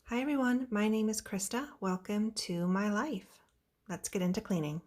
Hi everyone, my name is Krysta. Welcome to my life. Let's get into cleaning.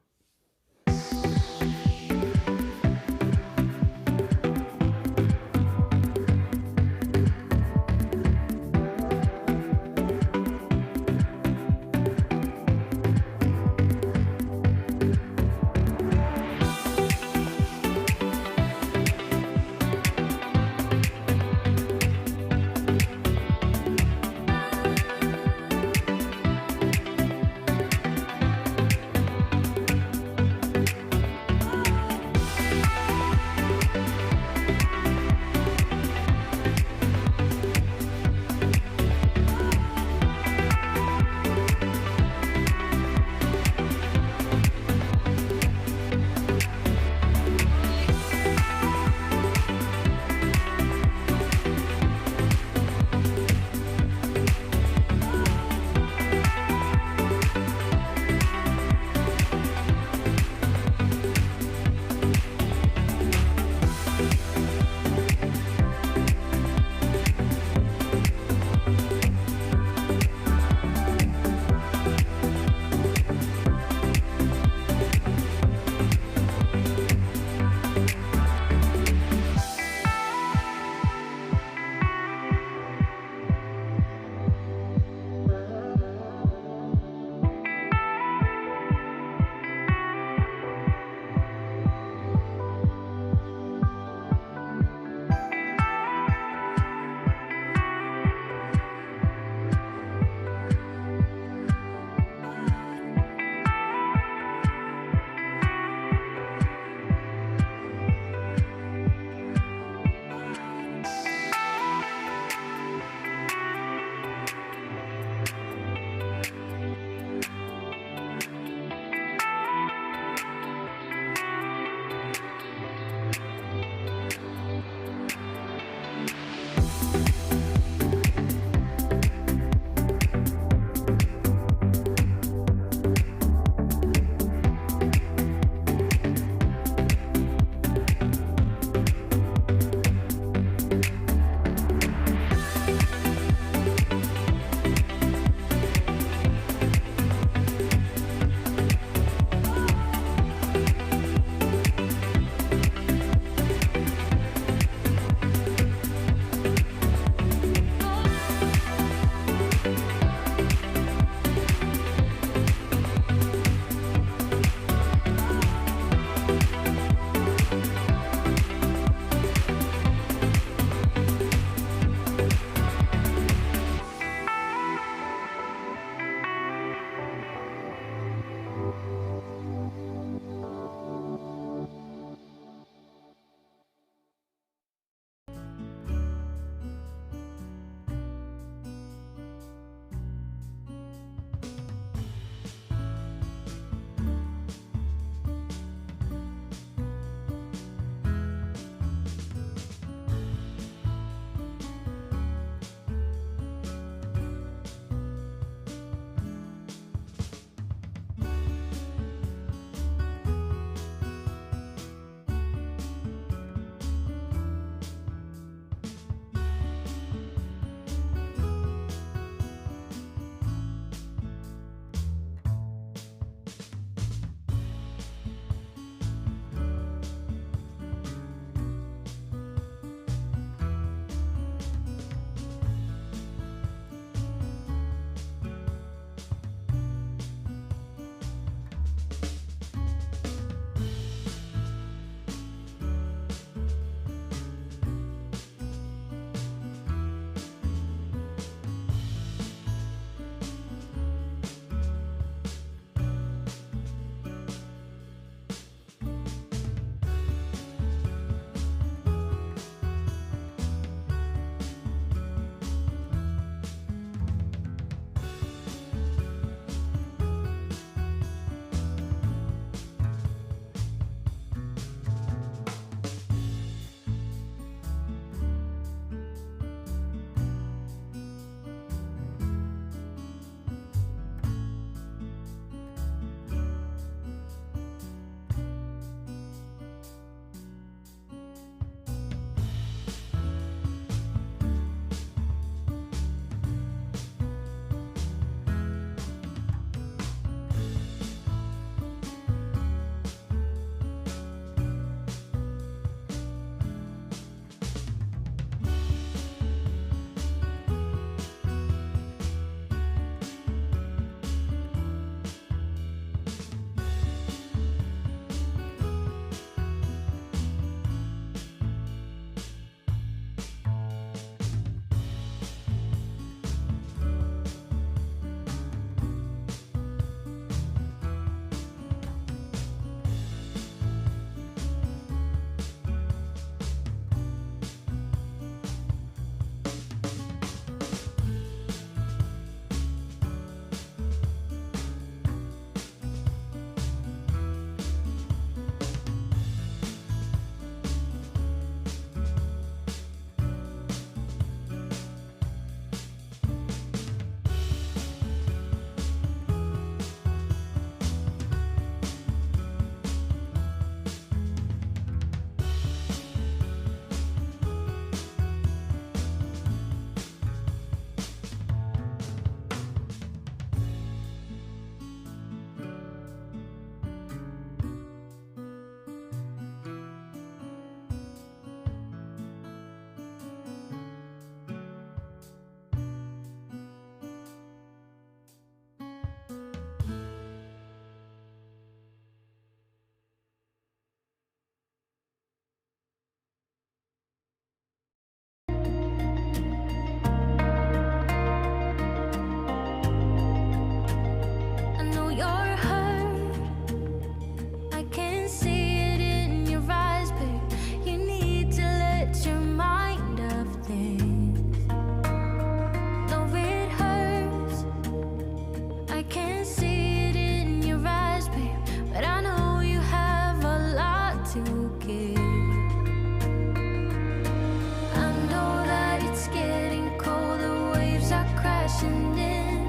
waves are crashing in,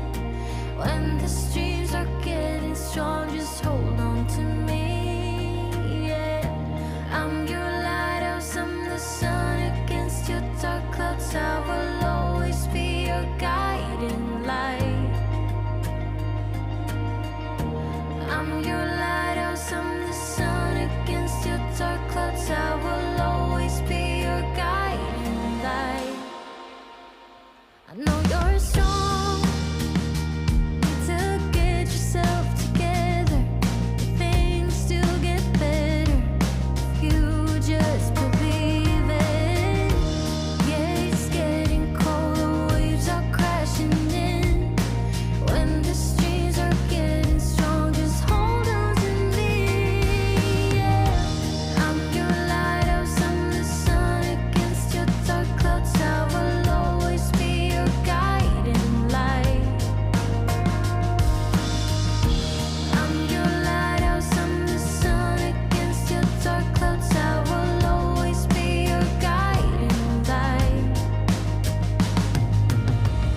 when the streams are getting strong, just hold on to me, yeah. I'm your lighthouse, I'm the sun against your dark clouds. I will always be your guiding light. I'm your lighthouse, I'm the sun against your dark clouds. I will always be your guiding light. I know you're strong, need to get yourself together. Things still get better if you just believe it. Yeah, it's getting cold, the waves are crashing in, when the streams are getting strong, just hold on to me, yeah. I'm your lighthouse, I'm the sun against your dark clouds. I will always be your guiding light. I'm your lighthouse, I'm the sun against your dark clouds. I will always be your guiding light.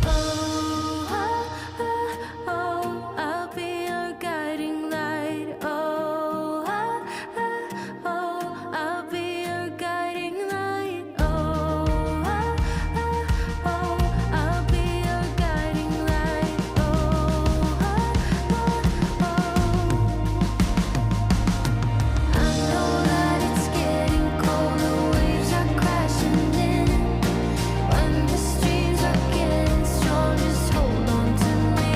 Oh, oh, oh, I'll be your guiding light. Oh, oh, I'll be your guiding light. Oh, oh, I'll be your guiding light. I know that it's getting cold, the waves are crashing in, when the streams are getting strong, just hold on to me.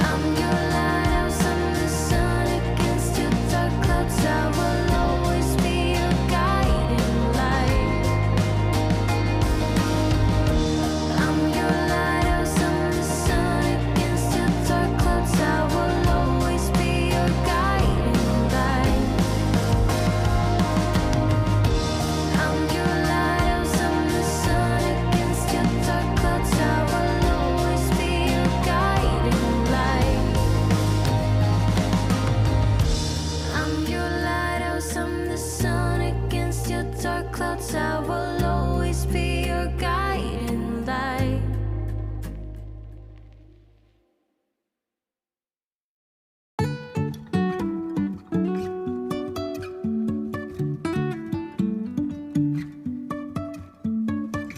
I'm your lighthouse, I'm the sun against your dark clouds. I will always be your guiding light. I'm your lighthouse, I'm the sun against your dark clouds. I will always be your guiding light. I'm your lighthouse, I'm the sun against your dark clouds. I will always be your guiding light. I'm your lighthouse, I'm the sun against your dark clouds. I will always be your guiding light.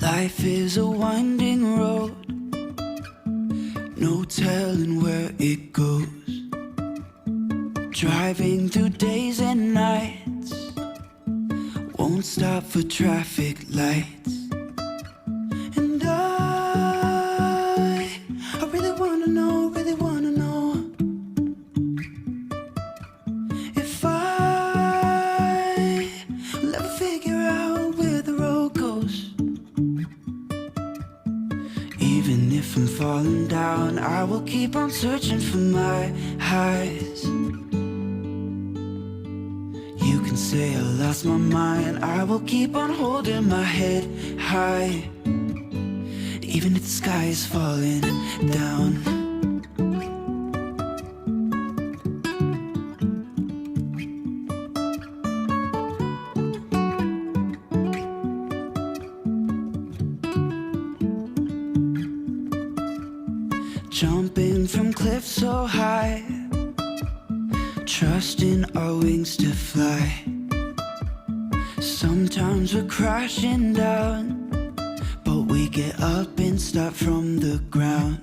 Life is a winding road, no telling where it goes. Driving through days and nights, won't stop for traffic lights. And I really wanna know if I will ever figure out where the road goes. Even if I'm falling down, I will keep on searching for my highs. You can say I lost my mind, I will keep on holding my head high, even if the sky is falling down. Jumping from cliffs so high, trusting our wings to fly. Sometimes we're crashing down, but we get up and start from the ground.